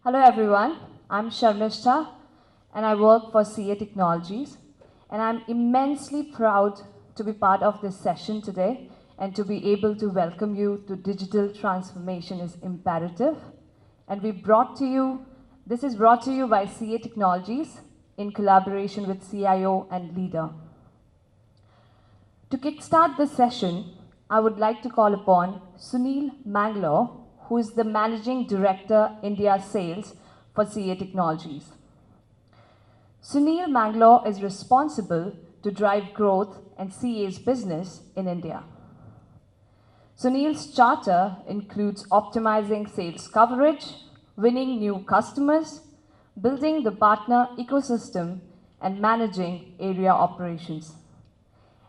Hello everyone, I'm Sharmishta and I work for CA Technologies, and I'm immensely proud to be part of this session today and to be able to welcome you to Digital Transformation is Imperative. And this is brought to you by CA Technologies in collaboration with CIO and Leader. To kickstart this session, I would like to call upon Sunil Manglore, who is the Managing Director, India Sales for CA Technologies. Sunil Manglore is responsible to drive growth and CA's business in India. Sunil's charter includes optimizing sales coverage, winning new customers, building the partner ecosystem, and managing area operations.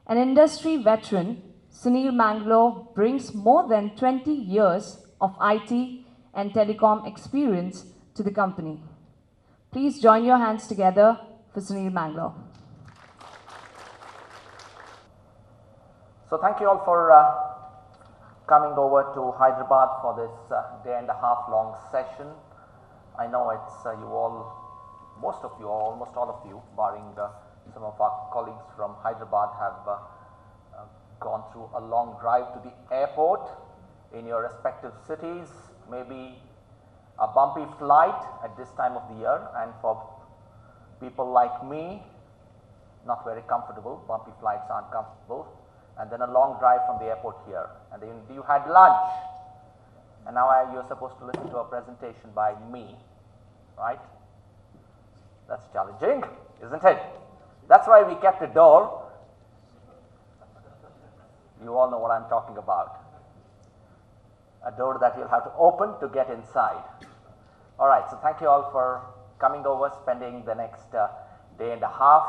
An industry veteran, Sunil Manglore brings more than 20 years of IT and telecom experience to the company. Please join your hands together for Sunil Manglore. So thank you all for coming over to Hyderabad for this day and a half long session. I know it's you all, most of you, or almost all of you, barring some of our colleagues from Hyderabad, have gone through a long drive to the airport in your respective cities, maybe a bumpy flight at this time of the year, and for people like me, not very comfortable. Bumpy flights aren't comfortable. And then a long drive from the airport here, and then you had lunch, and now you're supposed to listen to a presentation by me, right? That's challenging, isn't it? That's why we kept a door. You all know what I'm talking about. A door that you'll have to open to get inside. All right, so thank you all for coming over, spending the next day and a half.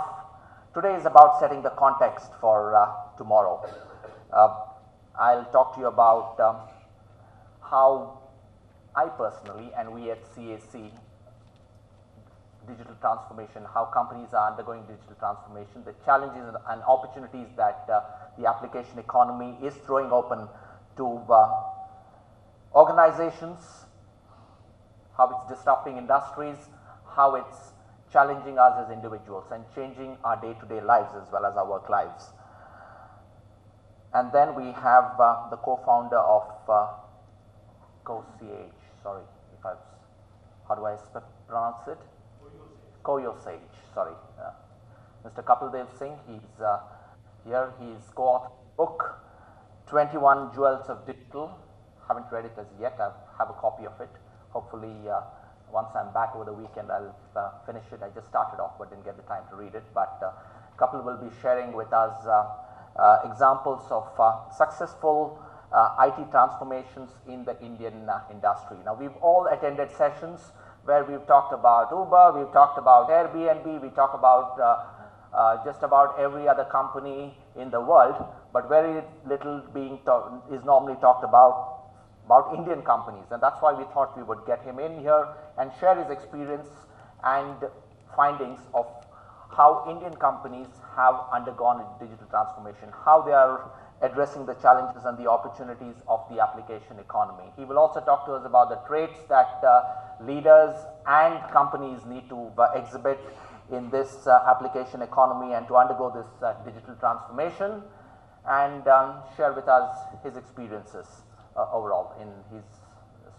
Today is about setting the context for tomorrow. I'll talk to you about how I personally and we at CAC digital transformation, how companies are undergoing digital transformation, the challenges and opportunities that the application economy is throwing open to organizations, how it's disrupting industries, how it's challenging us as individuals and changing our day-to-day lives as well as our work lives. And then we have the co-founder of CoCH, sorry if I've, how do I pronounce it? CoCH, sorry. Mr. Kapil Dev Singh, he's here, he's co-authored book 21 Jewels of Digital. Haven't read it as yet, I have a copy of it. Hopefully once I'm back over the weekend I'll finish it. I just started off but didn't get the time to read it, but Kapil will be sharing with us examples of successful IT transformations in the Indian industry. Now we've all attended sessions where we've talked about Uber, we've talked about Airbnb, we talk about just about every other company in the world, but very little is normally talked about Indian companies, and that's why we thought we would get him in here and share his experience and findings of how Indian companies have undergone digital transformation, how they are addressing the challenges and the opportunities of the application economy. He will also talk to us about the traits that leaders and companies need to exhibit in this application economy and to undergo this digital transformation, and share with us his experiences overall. He's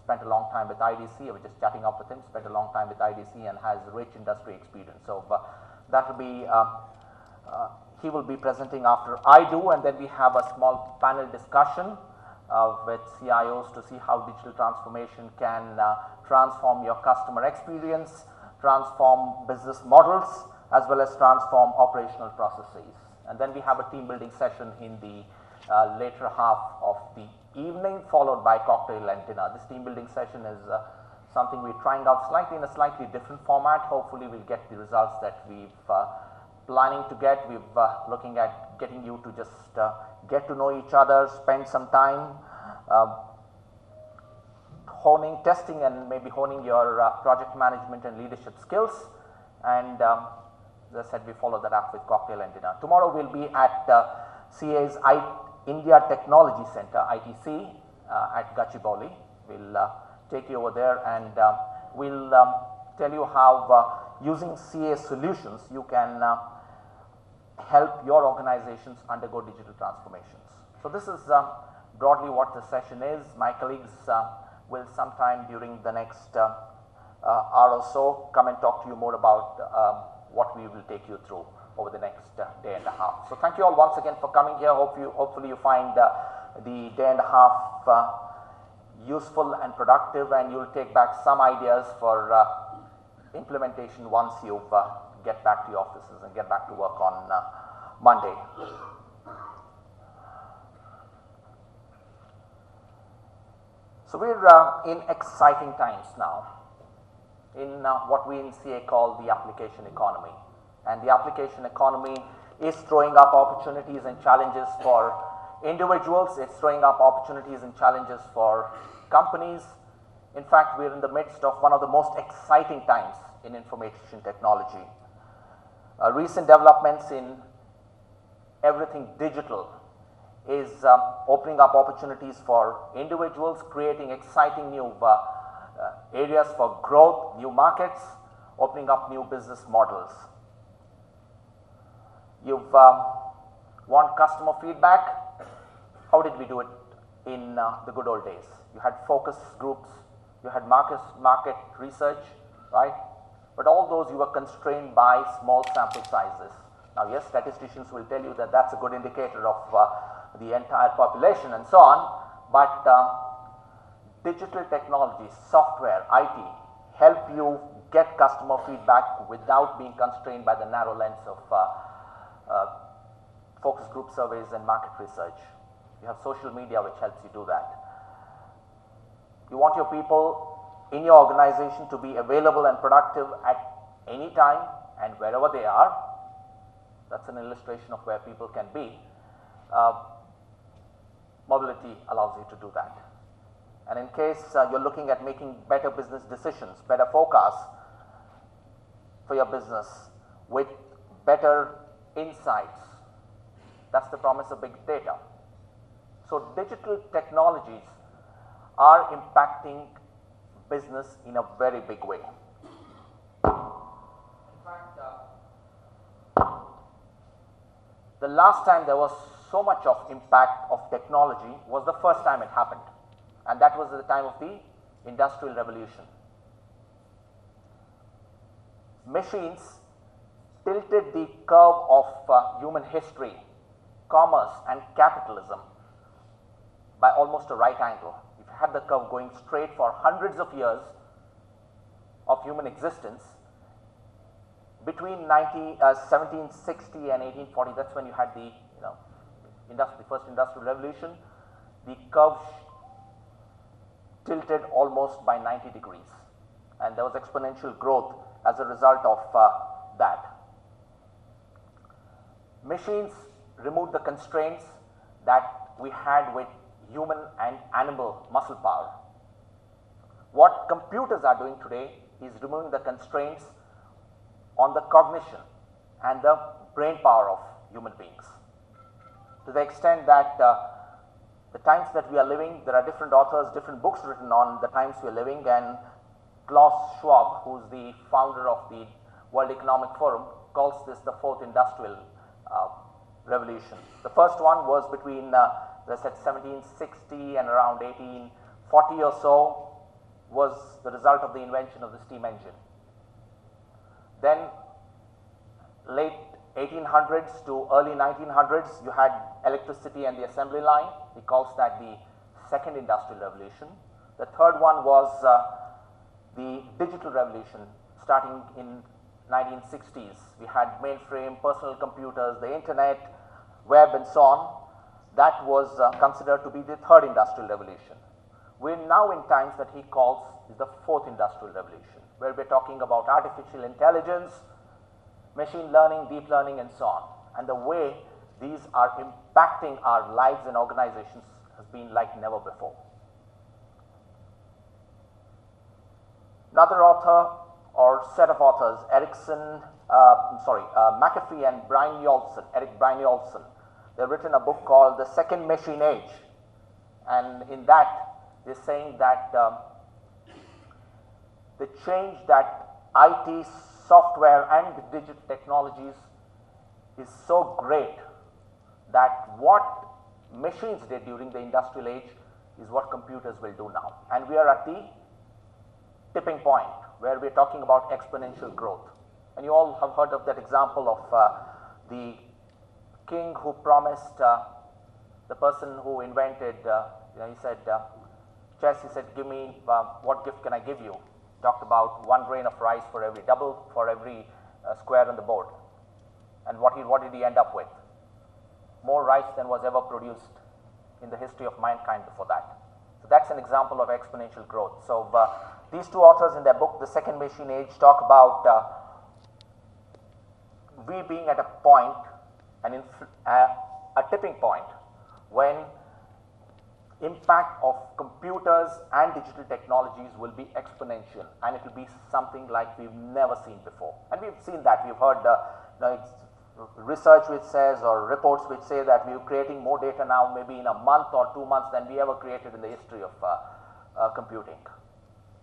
spent a long time with IDC. I was just chatting up with him, spent a long time with IDC and has rich industry experience. So that will be, he will be presenting after I do, and then we have a small panel discussion with CIOs to see how digital transformation can transform your customer experience, transform business models, as well as transform operational processes. And then we have a team building session in the later half of the evening, followed by cocktail and dinner. This team building session is something we're trying out in a slightly different format. Hopefully we'll get the results that we've planning to get. We've looking at getting you to just get to know each other, spend some time testing and maybe honing your project management and leadership skills. And as I said, we follow that up with cocktail and dinner. Tomorrow we'll be at CA's India Technology Center, ITC, at Gachibowli. We'll take you over there and we'll tell you how using CA solutions you can help your organizations undergo digital transformations. So this is broadly what the session is. My colleagues will sometime during the next hour or so come and talk to you more about what we will take you through over the next day and a half. So thank you all once again for coming here. Hopefully you find the day and a half useful and productive, and you'll take back some ideas for implementation once you get back to your offices and get back to work on Monday. So we're in exciting times now in what we in CA call the application economy. And the application economy is throwing up opportunities and challenges for individuals, it's throwing up opportunities and challenges for companies. In fact, we're in the midst of one of the most exciting times in information technology. Recent developments in everything digital is opening up opportunities for individuals, creating exciting new areas for growth, new markets, opening up new business models. You've want customer feedback. How did we do it in the good old days? You had focus groups, you had market research, right? But all those you were constrained by small sample sizes. Now yes, statisticians will tell you that that's a good indicator of the entire population and so on, but digital technologies, software, IT help you get customer feedback without being constrained by the narrow lens of focus group surveys and market research. You have social media which helps you do that. You want your people in your organization to be available and productive at any time and wherever they are. That's an illustration of where people can be. Mobility allows you to do that. And in case you're looking at making better business decisions, better forecasts for your business with better insights, that's the promise of big data. So digital technologies are impacting business in a very big way. In fact, the last time there was so much of impact of technology was the first time it happened, and that was at the time of the Industrial Revolution. Machines tilted the curve of human history, commerce and capitalism by almost a right angle. If you had the curve going straight for hundreds of years of human existence, between 1760 and 1840, that's when you had the first industrial revolution, the curve tilted almost by 90 degrees, and there was exponential growth as a result of that. Machines removed the constraints that we had with human and animal muscle power. What computers are doing today is removing the constraints on the cognition and the brain power of human beings. To the extent that the times that we are living, there are different authors, different books written on the times we are living, and Klaus Schwab, who is the founder of the World Economic Forum, calls this the fourth industrial revolution. The first one was between, as I said, 1760 and around 1840 or so, was the result of the invention of the steam engine. Then late 1800s to early 1900s, you had electricity and the assembly line. He calls that the second industrial revolution. The third one was the digital revolution, starting in 1960s. We had mainframe, personal computers, the internet, web and so on. That was considered to be the third industrial revolution. We're now in times that he calls the fourth industrial revolution, where we're talking about artificial intelligence, machine learning, deep learning and so on. And the way these are impacting our lives and organizations has been like never before. Another author or set of authors, McAfee and Eric Brian Yolson, they've written a book called The Second Machine Age. And in that, they're saying that the change that IT, software and digital technologies is so great that what machines did during the industrial age is what computers will do now. And we are at the tipping point where we are talking about exponential growth. And you all have heard of that example of the king who promised the person who invented, he said, chess, he said, give me, what gift can I give you? Talked about 1 grain of rice for every double, for every square on the board. And what did he end up with? More rice than was ever produced in the history of mankind before that. So that's an example of exponential growth. So these two authors in their book, The Second Machine Age, talk about we being at a point, a tipping point, when impact of computers and digital technologies will be exponential, and it will be something like we've never seen before. And we've seen that. We've heard research which says, or reports which say that we're creating more data now maybe in a month or 2 months than we ever created in the history of computing,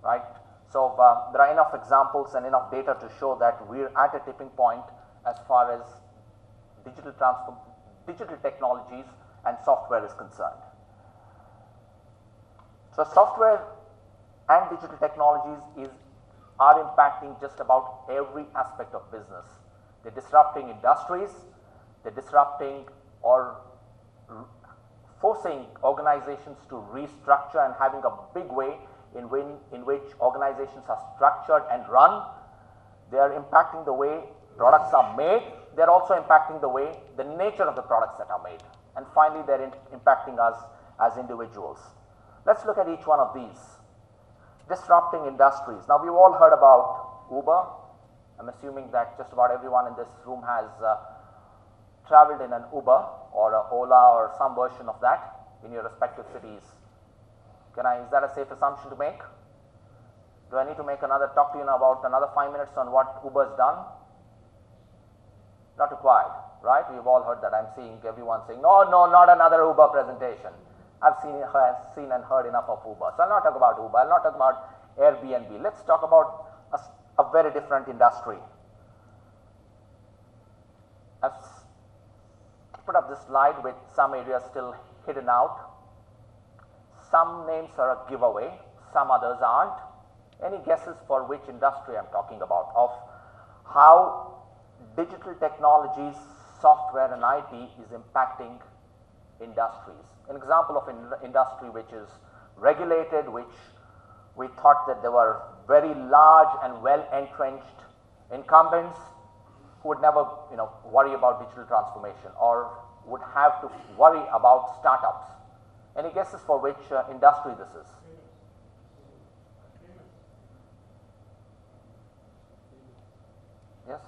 right? So there are enough examples and enough data to show that we're at a tipping point as far as digital technologies and software is concerned. So software and digital technologies are impacting just about every aspect of business. They're disrupting industries, they're disrupting or forcing organizations to restructure and having a big way in which organizations are structured and run. They are impacting the way products are made. They're also impacting the nature of the products that are made. And finally, they're impacting us as individuals. Let's look at each one of these. Disrupting industries. Now, we've all heard about Uber. I'm assuming that just about everyone in this room has traveled in an Uber or an Ola or some version of that in your respective cities. Is that a safe assumption to make? Do I need to talk to you now about another 5 minutes on what Uber's done? Not required, right? We've all heard that. I'm seeing everyone saying, no, not another Uber presentation. I've seen and heard enough of Uber. So I'll not talk about Uber. I'll not talk about Airbnb. Let's talk about a very different industry. I've put up this slide with some areas still hidden out. Some names are a giveaway, some others aren't. Any guesses for which industry I'm talking about, of how digital technologies, software and IT is impacting industries? An example of an industry which is regulated, which we thought that there were very large and well entrenched incumbents who would never worry about digital transformation or would have to worry about startups. Any guesses for which industry this is? Yes?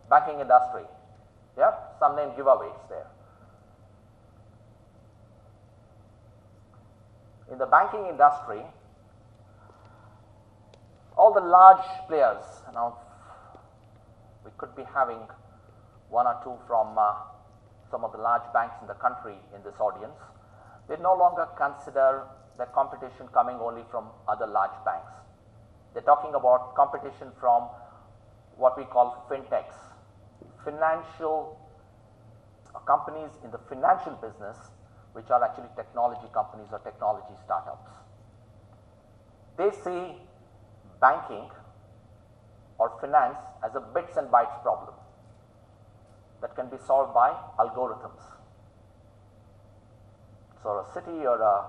Banking industry. Yeah, some name giveaways there. In the banking industry, all the large players, now we could be having 1 or 2 from some of the large banks in the country in this audience, they no longer consider the competition coming only from other large banks. They're talking about competition from what we call fintechs, financial companies in the financial business, which are actually technology companies or technology startups. They see banking or finance as a bits and bytes problem that can be solved by algorithms. So a city or a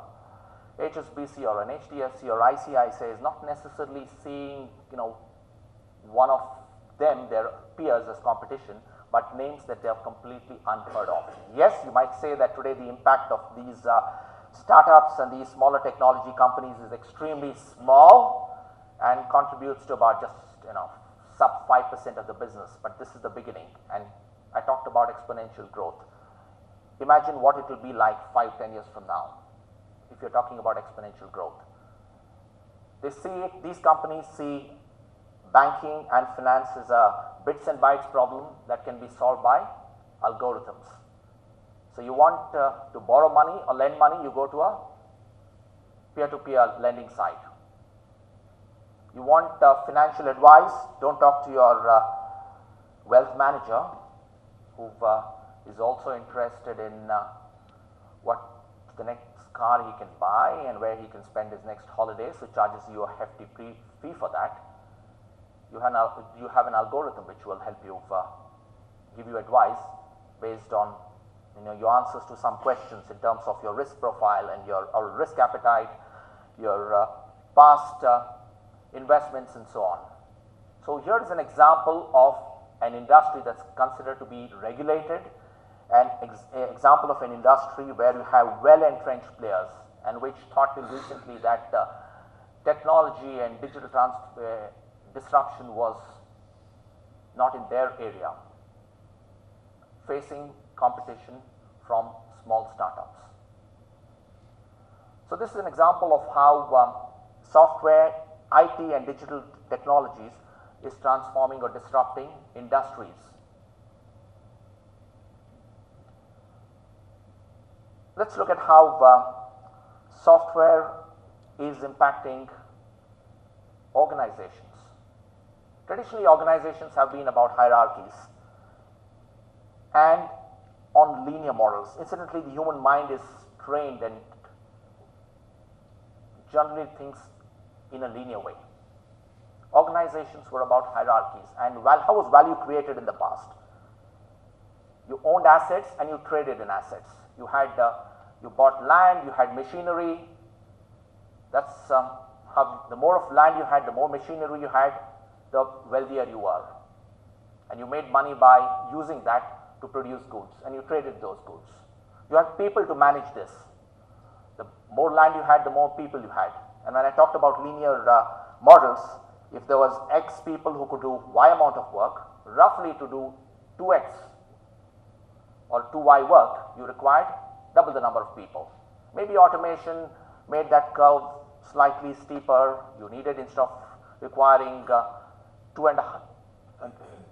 HSBC or an HDFC or ICICI is not necessarily seeing one of them, their peers, as competition, but names that they are completely unheard of. Yes, you might say that today the impact of these startups and these smaller technology companies is extremely small and contributes to about just sub 5% of the business, but this is the beginning. And I talked about exponential growth. Imagine what it will be like 5-10 years from now if you're talking about exponential growth. These companies see banking and finance as a bits and bytes problem that can be solved by algorithms. So you want to borrow money or lend money, you go to a peer-to-peer lending site. You want financial advice, don't talk to your wealth manager who is also interested in what the next car he can buy and where he can spend his next holiday, so charges you a hefty fee for that. You have an algorithm which will help you give you advice based on your answers to some questions in terms of your risk profile and your risk appetite, your past investments and so on. So here is an example of an industry that's considered to be regulated, and example of an industry where you have well entrenched players, and which thought till recently that technology and digital disruption was not in their area, facing competition from small startups. So this is an example of how software, IT and digital technologies is transforming or disrupting industries. Let's look at how software is impacting organizations. Traditionally, organizations have been about hierarchies and on linear models. Incidentally, the human mind is trained and generally thinks in a linear way. Organizations were about hierarchies, and how was value created in the past? You owned assets and you traded in assets. You had you bought land, you had machinery. That's how the more of land you had, the more machinery you had, the wealthier you were. And you made money by using that to produce goods, and you traded those goods. You had people to manage this. The more land you had, the more people you had. And when I talked about linear models, if there was X people who could do Y amount of work, roughly to do 2X or 2Y work, you required double the number of people. Maybe automation made that curve slightly steeper. You needed, instead of requiring 2.5,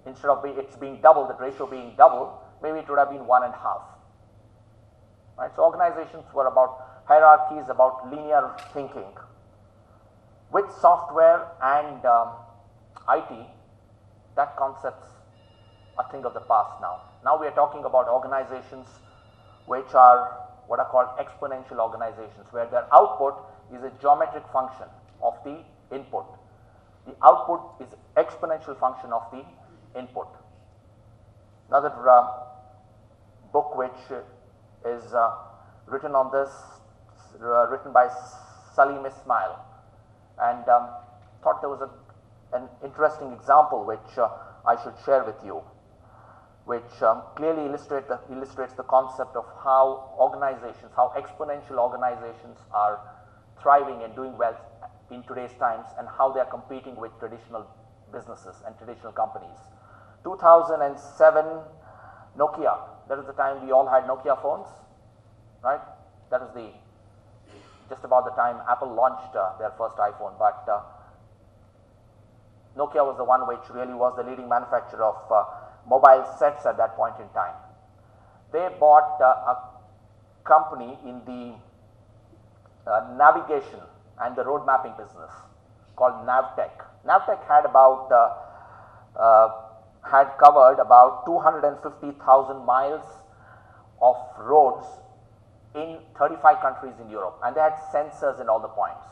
instead of it's being double, the ratio being double, maybe it would have been 1.5. Right? So organizations were about hierarchies, about linear thinking. With software and IT, that concept's a thing of the past now. Now we are talking about organizations which are what are called exponential organizations, where their output is a geometric function of the input. The output is exponential function of the input. Another book which is written on this, written by Salim Ismail, and thought there was an interesting example which I should share with you, which clearly illustrates the concept of how organizations, how exponential organizations are thriving and doing well in today's times, and how they are competing with traditional businesses and traditional companies. 2007, Nokia, that is the time we all had Nokia phones, right? That is just about the time Apple launched their first iPhone, but Nokia was the one which really was the leading manufacturer of mobile sets at that point in time. They bought a company in the navigation and the road mapping business called Navtech. Navtech had covered about 250,000 miles of roads in 35 countries in Europe, and they had sensors in all the points.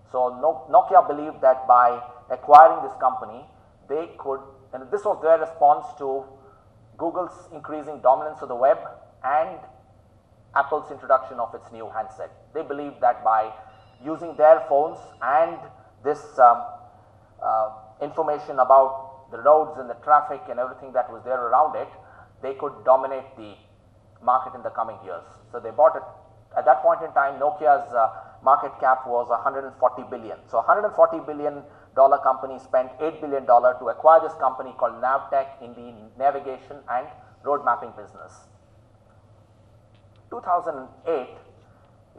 So Nokia believed that by acquiring this company, they could, and this was their response to Google's increasing dominance of the web and Apple's introduction of its new handset. They believed that by using their phones and this information about the roads and the traffic and everything that was there around it, they could dominate the market in the coming years. So they bought it. At that point in time, Nokia's market cap was $140 billion. So $140 billion company spent $8 billion to acquire this company called Navtech in the navigation and road mapping business. 2008,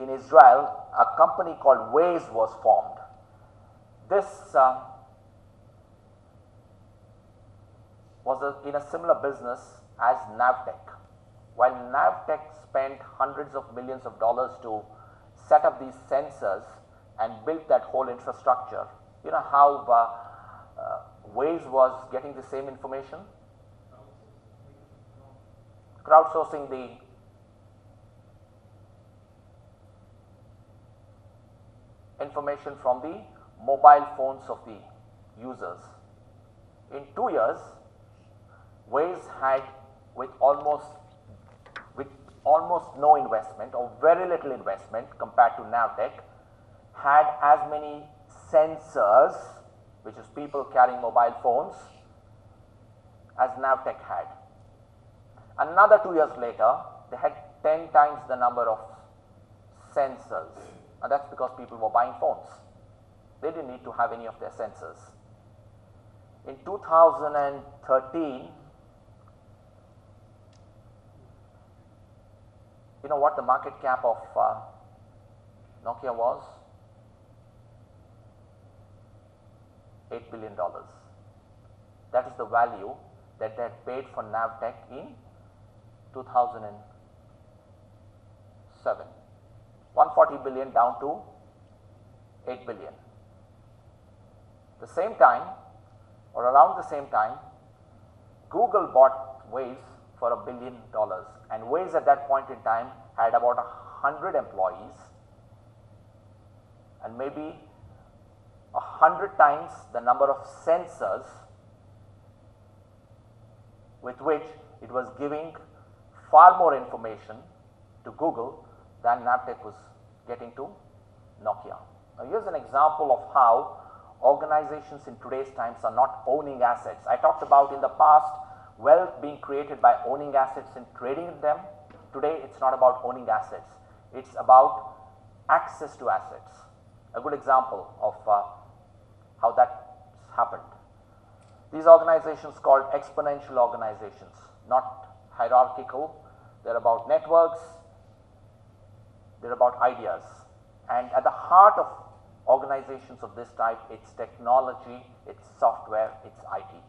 in Israel, a company called Waze was formed. This was in a similar business as Navtech. While Navtech spent hundreds of millions of dollars to set up these sensors, and built that whole infrastructure. You know how Waze was getting the same information? Crowdsourcing the information from the mobile phones of the users. In 2 years, Waze had with almost no investment or very little investment compared to Navtech, had as many sensors, which is people carrying mobile phones, as Navtech had. Another 2 years later, they had 10 times the number of sensors, and that's because people were buying phones. They didn't need to have any of their sensors. In 2013, you know what the market cap of Nokia was? $8 billion. That is the value that they had paid for Navtech in 2007. 140 billion down to 8 billion. The same time, or around the same time, Google bought Waze for $1 billion, and Waze at that point in time had about 100 employees and maybe 100 times the number of sensors with which it was giving far more information to Google than Navtech was getting to Nokia. Now, here's an example of how organizations in today's times are not owning assets. I talked about in the past wealth being created by owning assets and trading them. Today, it's not about owning assets. It's about access to assets. A good example of how that happened. These organizations called exponential organizations, not hierarchical. They're about networks, they're about ideas. And at the heart of organizations of this type, it's technology, it's software, it's IT.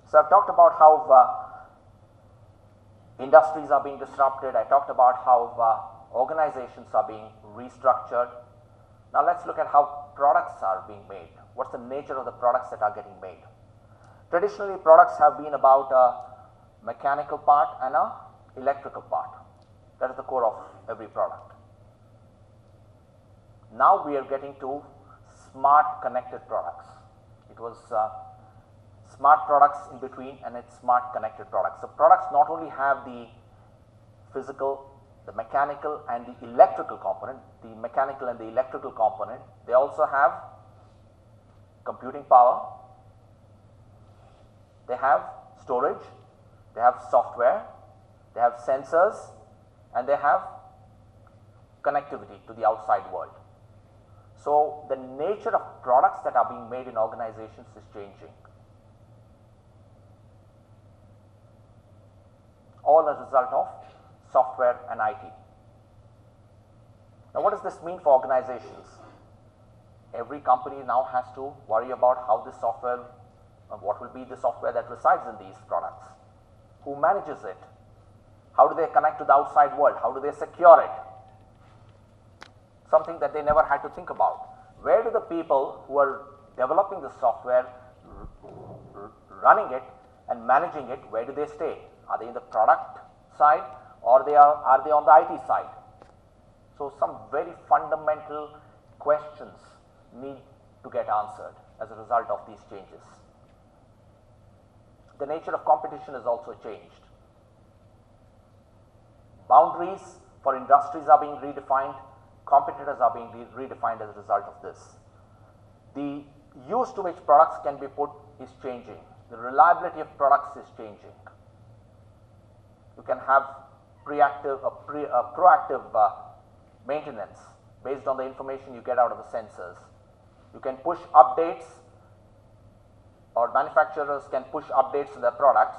So I've talked about how industries are being disrupted. I talked about how organizations are being restructured. Now let's look at how products are being made. What's the nature of the products that are getting made? Traditionally, products have been about a mechanical part and a electrical part. That is the core of every product. Now we are getting to smart connected products. It was smart products in between, and it's smart connected products. So products not only have the physical, the mechanical and the electrical component, the mechanical and the electrical component, they also have computing power, they have storage, they have software, they have sensors, and they have connectivity to the outside world. So the nature of products that are being made in organizations is changing. All as a result of software and IT. Now what does this mean for organizations? Every company now has to worry about how this software, what will be the software that resides in these products. Who manages it? How do they connect to the outside world? How do they secure it? Something that they never had to think about. Where do the people who are developing the software, running it and managing it, where do they stay? Are they in the product side, or are they on the IT side? So some very fundamental questions need to get answered as a result of these changes. The nature of competition has also changed. Boundaries for industries are being redefined, competitors are being redefined as a result of this. The use to which products can be put is changing. The reliability of products is changing. You can have proactive maintenance based on the information you get out of the sensors. You can push updates, or manufacturers can push updates to their products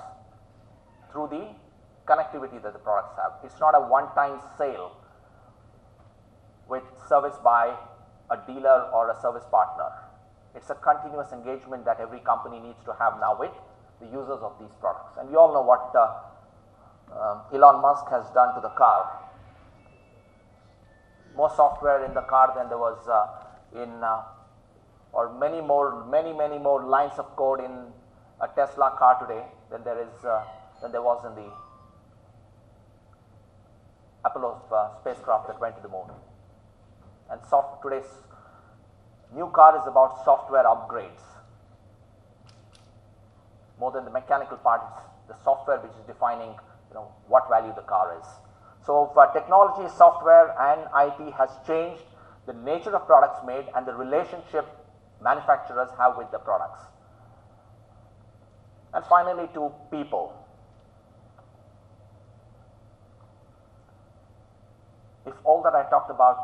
through the connectivity that the products have. It's not a one-time sale with service by a dealer or a service partner. It's a continuous engagement that every company needs to have now with the users of these products. And we all know what Elon Musk has done to the car. more software in the car than there was or many more lines of code in a Tesla car today than there was in the Apollo spacecraft that went to the moon. And today's new car is about software upgrades. More than the mechanical part, it's the software which is defining what value the car is. So technology, software and IT has changed the nature of products made and the relationship manufacturers have with the products. And finally, to people. If all that I talked about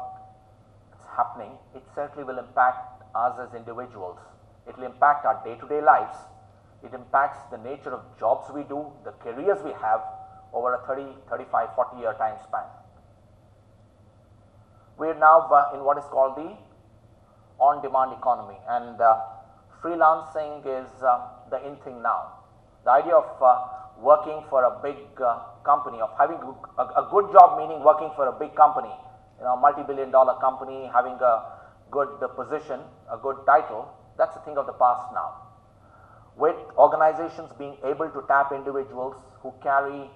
is happening, it certainly will impact us as individuals. It will impact our day-to-day lives. It impacts the nature of jobs we do, the careers we have over a 30, 35, 40 year time span. We are now in what is called the on-demand economy, and freelancing is the in thing now. The idea of working for a big company, of having a good job, meaning working for a big company, a multi-billion-dollar company, having a good position, a good title, that's a thing of the past now. With organizations being able to tap individuals who carry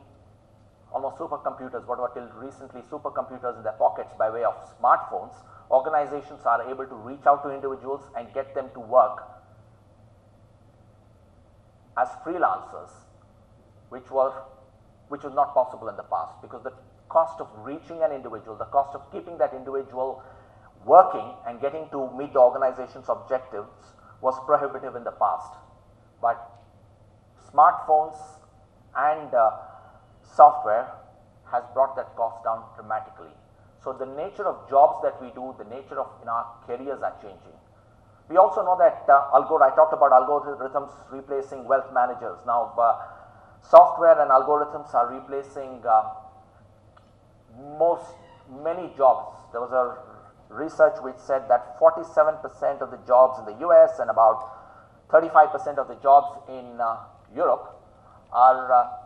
almost supercomputers, what were till recently supercomputers in their pockets by way of smartphones, organizations are able to reach out to individuals and get them to work as freelancers, which was not possible in the past, because the cost of reaching an individual, the cost of keeping that individual working and getting to meet the organization's objectives was prohibitive in the past. But smartphones and software has brought that cost down dramatically. So the nature of jobs that we do, the nature of our careers are changing. We also know that I talked about algorithms replacing wealth managers. Now software and algorithms are replacing many jobs. There was a research which said that 47% of the jobs in the US and about 35% of the jobs in Europe are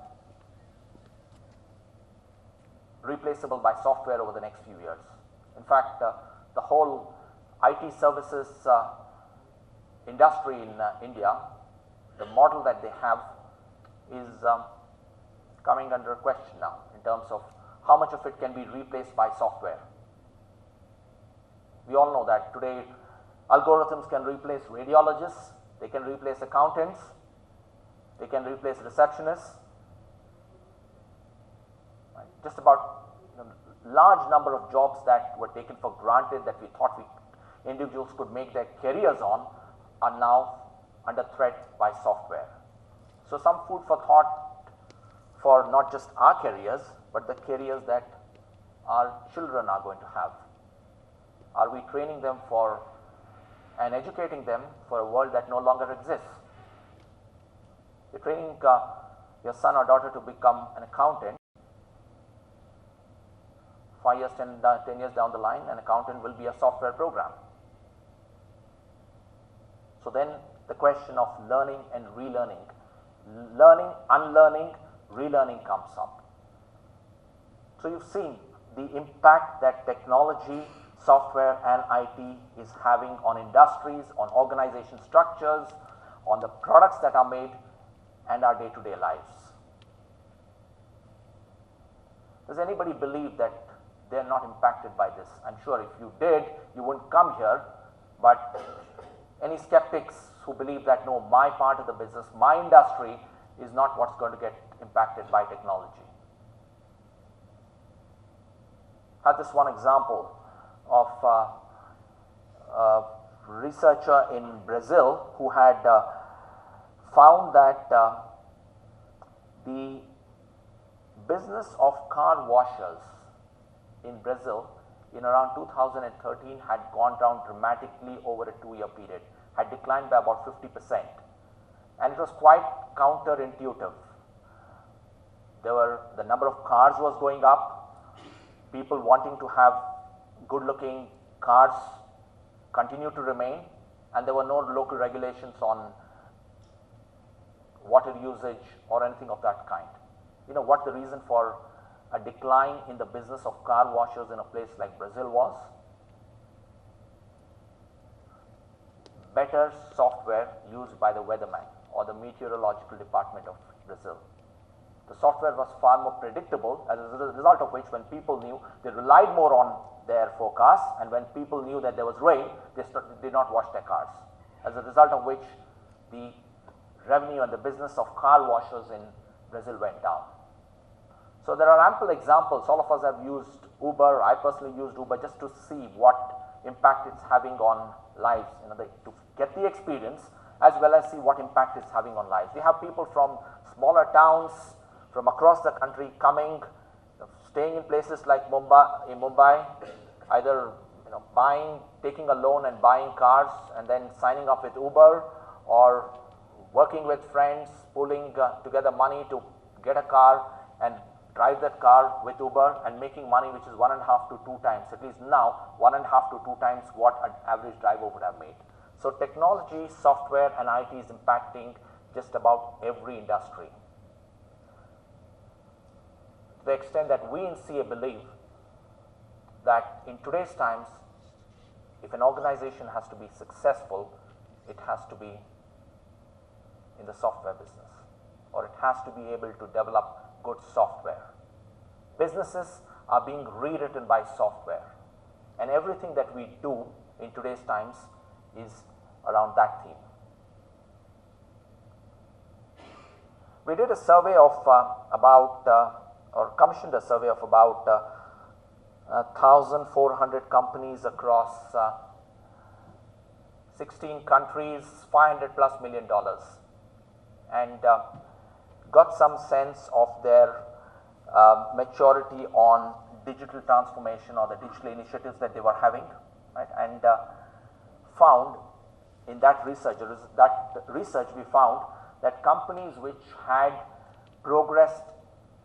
replaceable by software over the next few years. In fact, the whole IT services industry in India, the model that they have is coming under question now in terms of how much of it can be replaced by software. We all know that today algorithms can replace radiologists, they can replace accountants, they can replace receptionists. Right? Just about large number of jobs that were taken for granted, that we thought individuals could make their careers on, are now under threat by software. So some food for thought for not just our careers, but the careers that our children are going to have. Are we training them for and educating them for a world that no longer exists? You're training your son or daughter to become an accountant. 5 years, 10 years down the line, an accountant will be a software program. So then the question of learning and relearning, learning, unlearning, relearning comes up. So you've seen the impact that technology, software and IT is having on industries, on organization structures, on the products that are made and our day-to-day lives. Does anybody believe that they're not impacted by this? I'm sure if you did, you wouldn't come here, but any skeptics who believe that no, my part of the business, my industry is not what's going to get impacted by technology. I have this one example of a researcher in Brazil who had found that the business of car washers in Brazil in around 2013 had gone down dramatically over a 2-year period, had declined by about 50%, and it was quite counterintuitive. The number of cars was going up, people wanting to have good looking cars continue to remain, and there were no local regulations on water usage or anything of that kind. You know what the reason for a decline in the business of car washers in a place like Brazil was? Better software used by the weatherman or the meteorological department of Brazil. The software was far more predictable, as a result of which when people knew, they relied more on their forecasts, and when people knew that there was rain, they did not wash their cars. As a result of which the revenue and the business of car washers in Brazil went down. So there are ample examples. All of us have used Uber. I personally used Uber just to see what impact it's having on lives, to get the experience as well as see what impact it's having on lives. We have people from smaller towns, from across the country coming, staying in places like Mumbai, either taking a loan and buying cars and then signing up with Uber, or working with friends, pulling together money to get a car and drive that car with Uber and making money, which is 1.5 to 2 times, at least now 1.5 to 2 times what an average driver would have made. So technology, software and IT is impacting just about every industry. To the extent that we in CA believe that in today's times, if an organization has to be successful, it has to be in the software business, or it has to be able to develop good software. Businesses are being rewritten by software, and everything that we do in today's times is around that theme. We did a survey of commissioned a survey of about 1,400 companies across 16 countries, $500+ million, and got some sense of their maturity on digital transformation or the digital initiatives that they were having, right? And found in that research we found that companies which had progressed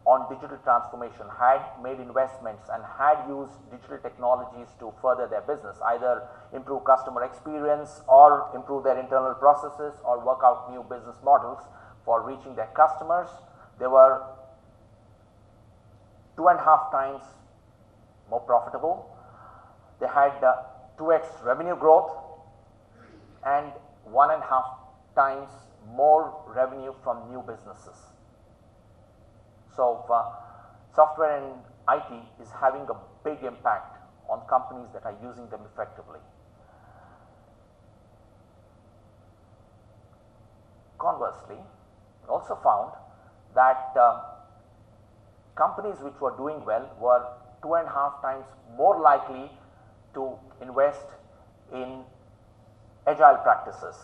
on digital transformation, had made investments and had used digital technologies to further their business, either improve customer experience or improve their internal processes or work out new business models for reaching their customers, they were 2.5 times more profitable. They had 2x revenue growth and 1.5 times more revenue from new businesses. So software and IT is having a big impact on companies that are using them effectively. Conversely, we also found that companies which were doing well were 2.5 times more likely to invest in agile practices,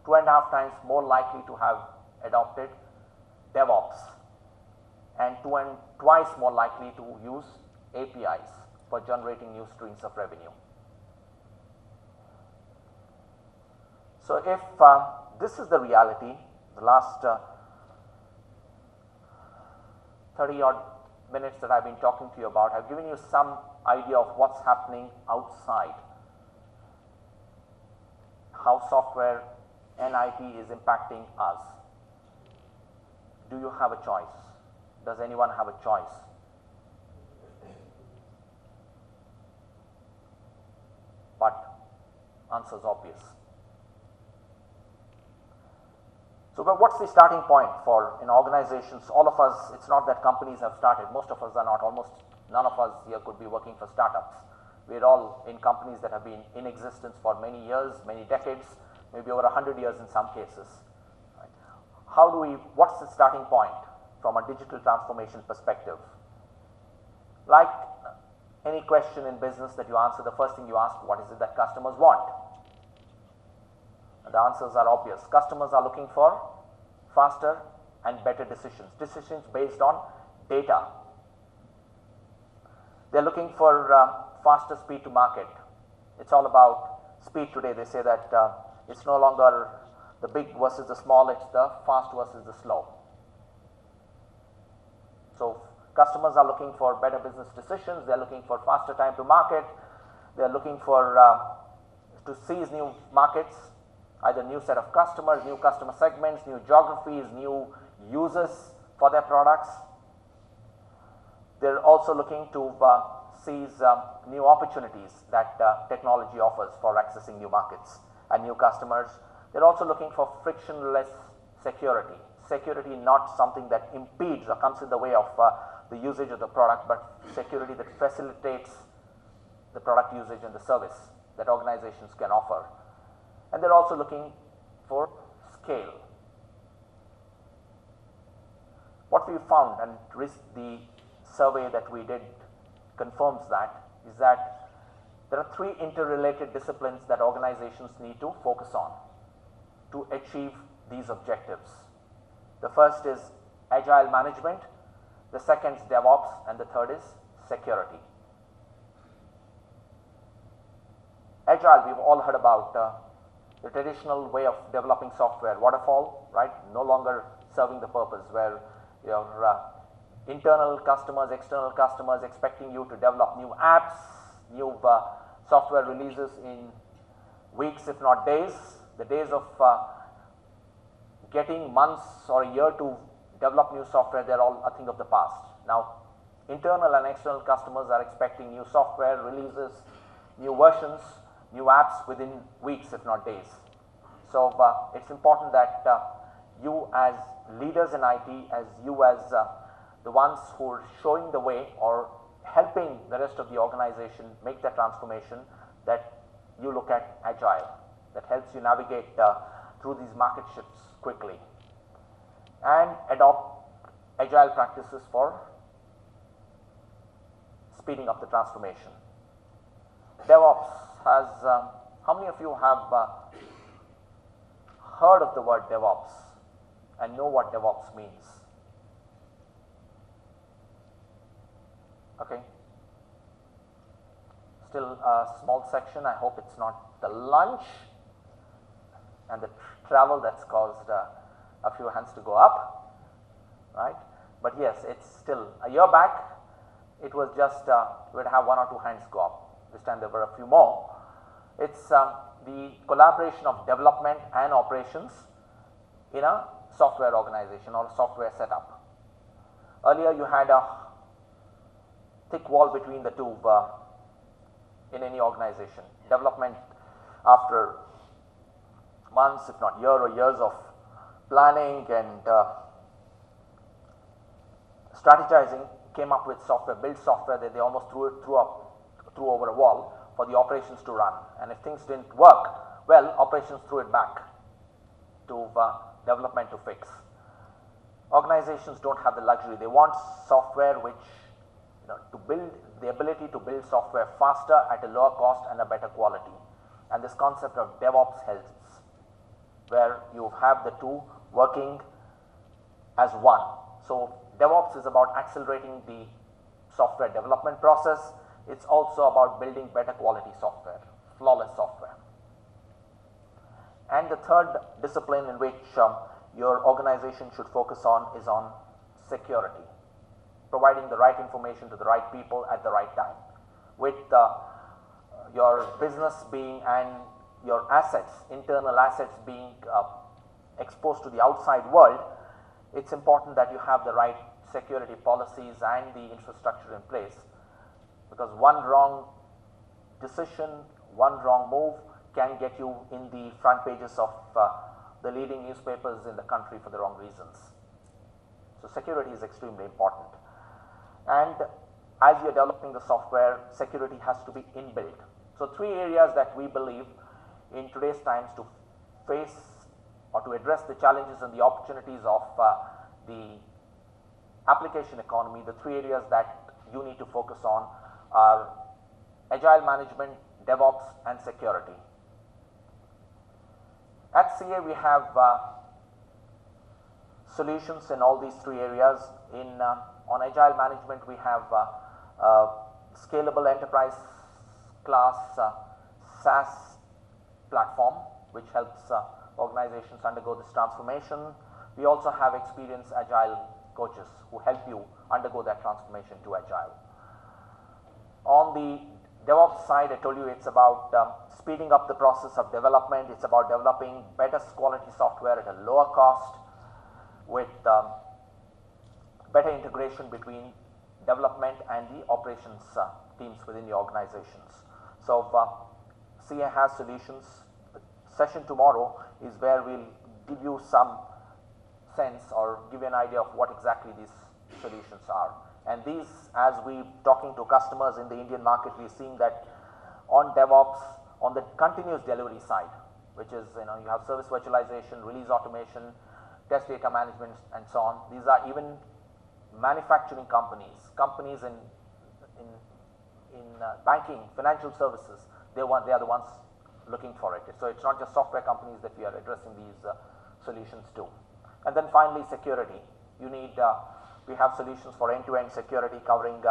2.5 times more likely to have adopted DevOps, and twice more likely to use APIs for generating new streams of revenue. So if this is the reality, the last 30 odd minutes that I've been talking to you about, I've given you some idea of what's happening outside, how software and IT is impacting us. Do you have a choice? Does anyone have a choice? But answer is obvious. So what's the starting point for organizations? All of us, it's not that companies have started, most of us are not, almost none of us here could be working for startups. We're all in companies that have been in existence for many years, many decades, maybe over 100 years in some cases. Right? What's the starting point from a digital transformation perspective? Like any question in business that you answer, the first thing you ask, what is it that customers want? And the answers are obvious. Customers are looking for faster and better decisions based on data. They're looking for faster speed to market. It's all about speed today. They say that it's no longer the big versus the small, it's the fast versus the slow. So customers are looking for better business decisions, they're looking for faster time to market, they're looking for to seize new markets, either new set of customers, new customer segments, new geographies, new users for their products. They're also looking to seize new opportunities that technology offers for accessing new markets and new customers. They're also looking for frictionless security. Security not something that impedes or comes in the way of the usage of the product, but security that facilitates the product usage and the service that organizations can offer. And they're also looking for scale. What we found, and the survey that we did confirms that, is that there are three interrelated disciplines that organizations need to focus on to achieve these objectives. The first is agile management, the second is DevOps, and the third is security. Agile, we've all heard about the traditional way of developing software, waterfall, right? No longer serving the purpose, where your internal customers, external customers expecting you to develop new apps, new software releases in weeks if not days. The days of getting months or a year to develop new software, they're all a thing of the past. Now, internal and external customers are expecting new software releases, new versions, new apps within weeks if not days. So, it's important that you as leaders in IT, as you as the ones who are showing the way or helping the rest of the organization make that transformation, that you look at agile, that helps you navigate through these market shifts quickly and adopt agile practices for speeding up the transformation. DevOps has, how many of you have heard of the word DevOps and know what DevOps means? Okay. Still a small section. I hope it's not the lunch and the travel that's caused a few hands to go up, right? But yes, it's still, a year back, it was just, we'd have one or two hands go up. This time there were a few more. It's the collaboration of development and operations in a software organization or a software setup. Earlier you had a thick wall between the two in any organization. Development, after months if not year or years of planning and strategizing, came up with software, built software that they almost threw over a wall for the operations to run. And if things didn't work, well, operations threw it back to development to fix. Organizations don't have the luxury. They want software which, to build, the ability to build software faster at a lower cost and a better quality. And this concept of DevOps helps, where you have the two working as one. So DevOps is about accelerating the software development process. It's also about building better quality software, flawless software. And the third discipline in which your organization should focus on is on security, providing the right information to the right people at the right time. With your business being and your assets, internal assets being exposed to the outside world, it's important that you have the right security policies and the infrastructure in place, because one wrong decision, one wrong move can get you in the front pages of the leading newspapers in the country for the wrong reasons. So security is extremely important. And as you are developing the software, security has to be inbuilt. So three areas that we believe in today's times to face or to address the challenges and the opportunities of the application economy, the three areas that you need to focus on are agile management, DevOps, and security. At CA, we have solutions in all these three areas. On agile management, we have scalable enterprise class SaaS platform, which helps organizations undergo this transformation. We also have experienced agile coaches who help you undergo that transformation to agile. On the DevOps side, I told you it's about speeding up the process of development. It's about developing better quality software at a lower cost with better integration between development and the operations teams within the organizations. So CA has solutions. The session tomorrow is where we'll give you some sense or give you an idea of what exactly these solutions are. And these, as we talking to customers in the Indian market, we're seeing that on DevOps, on the continuous delivery side, which is, you have service virtualization, release automation, test data management, and so on. These are even manufacturing companies in banking, financial services. They are the ones looking for it. So it's not just software companies that we are addressing these solutions to. And then finally, security. You need we have solutions for end-to-end security covering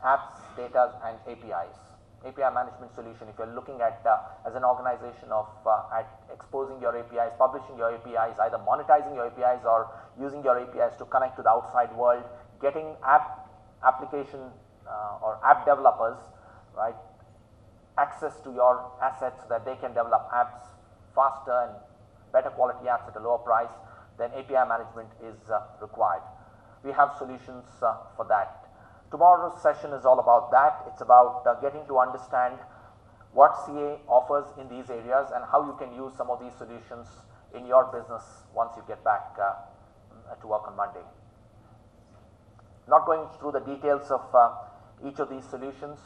apps, data, and APIs. API management solution. If you're looking at as an organization of at exposing your APIs, publishing your APIs, either monetizing your APIs or using your APIs to connect to the outside world, getting application or app developers, right, access to your assets so that they can develop apps faster and better quality apps at a lower price, then API management is required. We have solutions for that. Tomorrow's session is all about that. It's about getting to understand what CA offers in these areas and how you can use some of these solutions in your business once you get back to work on Monday. Not going through the details of each of these solutions.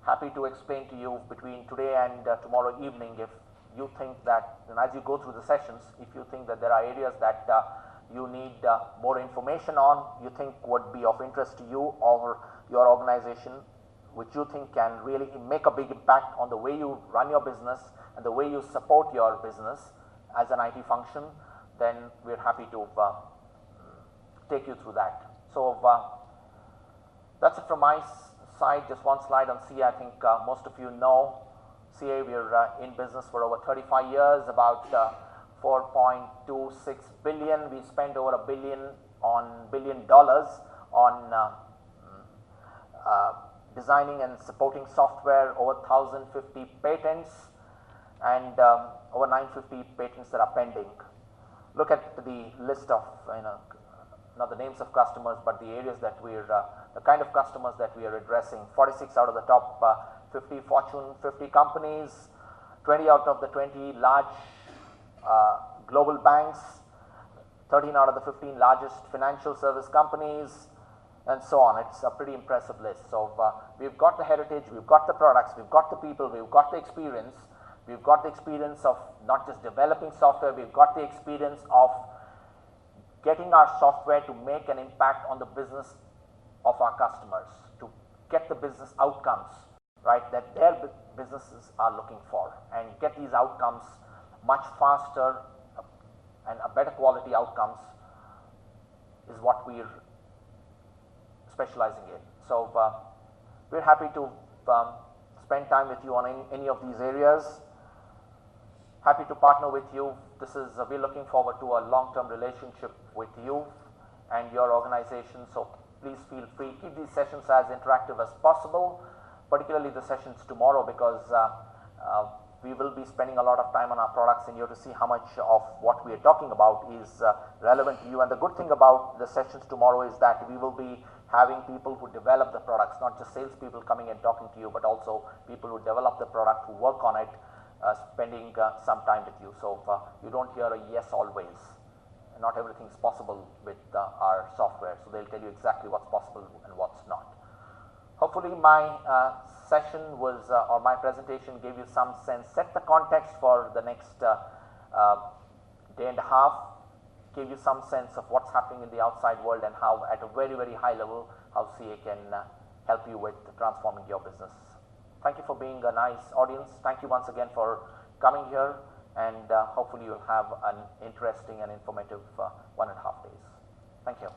Happy to explain to you between today and tomorrow evening if you think that, and as you go through the sessions, if you think that there are areas that you need more information on, you think would be of interest to you or your organization, which you think can really make a big impact on the way you run your business and the way you support your business as an IT function, then we're happy to take you through that. So that's it from my side. Just one slide on CA. I think most of you know CA. We're in business for over 35 years, about 4.26 billion. We spent over $1 billion on designing and supporting software, over 1,050 patents, and over 950 patents that are pending. Look at the list of, not the names of customers, but the areas that we're, the kind of customers that we are addressing. 46 out of the top 50 Fortune 50 companies, 20 out of the 20 large global banks, 13 out of the 15 largest financial service companies, and so on. It's a pretty impressive list. So we've got the heritage, we've got the products, we've got the people, we've got the experience. We've got the experience of not just developing software, we've got the experience of getting our software to make an impact on the business of our customers, to get the business outcomes, right, that their businesses are looking for, and get these outcomes much faster and a better quality outcomes is what we're specializing in. So we're happy to spend time with you on any of these areas. Happy to partner with you. This is we're looking forward to a long-term relationship with you and your organization. So please feel free, keep these sessions as interactive as possible, particularly the sessions tomorrow, because we will be spending a lot of time on our products and you have to see how much of what we are talking about is relevant to you. And the good thing about the sessions tomorrow is that we will be having people who develop the products, not just salespeople coming and talking to you, but also people who develop the product, who work on it, spending some time with you. So you don't hear a yes always. Not everything is possible with our software, so they'll tell you exactly what's possible and what's not. Hopefully my session was or my presentation gave you some sense, set the context for the next day and a half, gave you some sense of what's happening in the outside world and how at a very, very high level how CA can help you with transforming your business. Thank you for being a nice audience. Thank you once again for coming here, and hopefully you'll have an interesting and informative 1.5 days. Thank you.